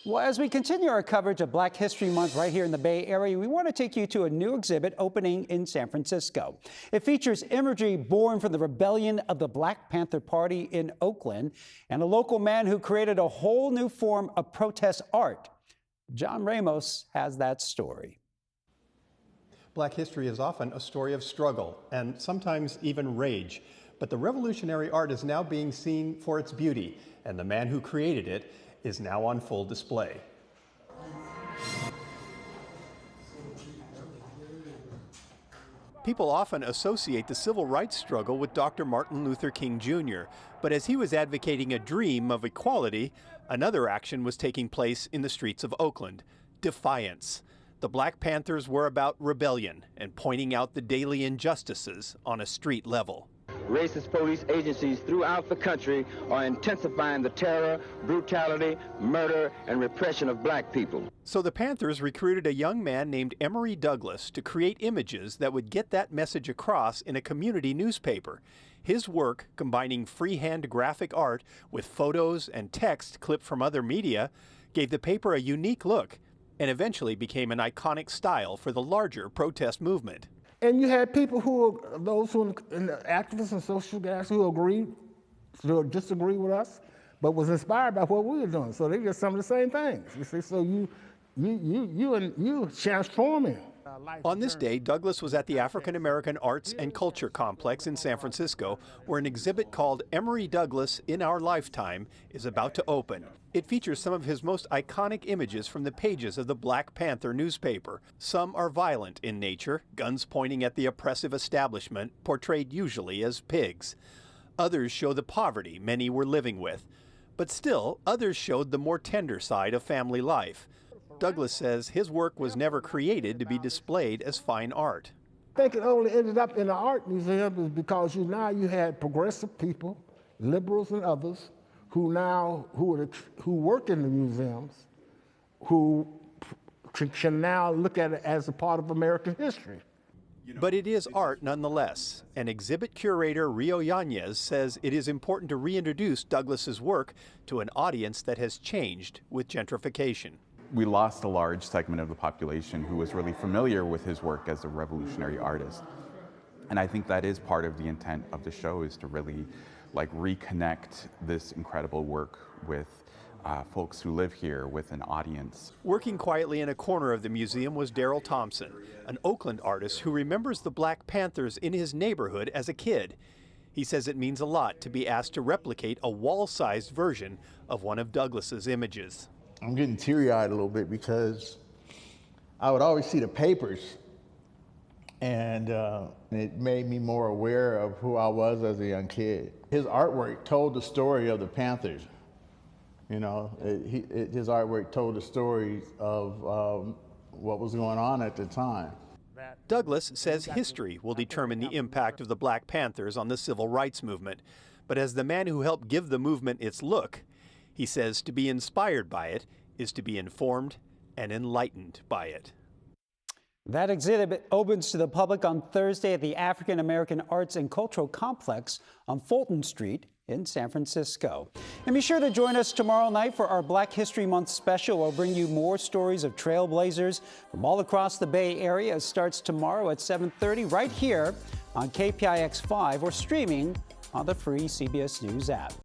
Well, as we continue our coverage of Black History Month right here in the Bay Area, we want to take you to a new exhibit opening in San Francisco. It features imagery born from the rebellion of the Black Panther Party in Oakland and a local man who created a whole new form of protest art. John Ramos has that story. Black history is often a story of struggle and sometimes even rage. But the revolutionary art is now being seen for its beauty, and the man who created it is now on full display. People often associate the civil rights struggle with Dr. Martin Luther King Jr., but as he was advocating a dream of equality, another action was taking place in the streets of Oakland: defiance. The Black Panthers were about rebellion and pointing out the daily injustices on a street level. Racist police agencies throughout the country are intensifying the terror, brutality, murder, and repression of black people. So the Panthers recruited a young man named Emory Douglas to create images that would get that message across in a community newspaper. His work, combining freehand graphic art with photos and text clipped from other media, gave the paper a unique look and eventually became an iconic style for the larger protest movement. And you had people who, those who, in the activists and social guys who agreed, who disagree with us, but was inspired by what we were doing. So they did some of the same things. You see, so you transforming. On this day, Douglas was at the African American Arts and Culture Complex in San Francisco, where an exhibit called Emory Douglas in Our Lifetime is about to open. It features some of his most iconic images from the pages of the Black Panther newspaper. Some are violent in nature, guns pointing at the oppressive establishment, portrayed usually as pigs. Others show the poverty many were living with. But still, others showed the more tender side of family life. Douglas says his work was never created to be displayed as fine art. I think it only ended up in the art museum is because now you had progressive people, liberals and others, who work in the museums, who can now look at it as a part of American history. But it is art nonetheless, and exhibit curator Rio Yanez says it is important to reintroduce Douglas's work to an audience that has changed with gentrification. We lost a large segment of the population who was really familiar with his work as a revolutionary artist. And I think that is part of the intent of the show, is to really reconnect this incredible work with folks who live here, with an audience. Working quietly in a corner of the museum was Daryl Thompson, an Oakland artist who remembers the Black Panthers in his neighborhood as a kid. He says it means a lot to be asked to replicate a wall-sized version of one of Douglas's images. I'm getting teary-eyed a little bit because I would always see the papers, and it made me more aware of who I was as a young kid. His artwork told the story of the Panthers. You know, his artwork told the stories of what was going on at the time. Douglas says history will determine the impact of the Black Panthers on the civil rights movement. But as the man who helped give the movement its look, he says to be inspired by it is to be informed and enlightened by it. That exhibit opens to the public on Thursday at the African American Arts and Cultural Complex on Fulton Street in San Francisco. And be sure to join us tomorrow night for our Black History Month special. We'll bring you more stories of trailblazers from all across the Bay Area. It starts tomorrow at 7:30 right here on KPIX 5 or streaming on the free CBS News app.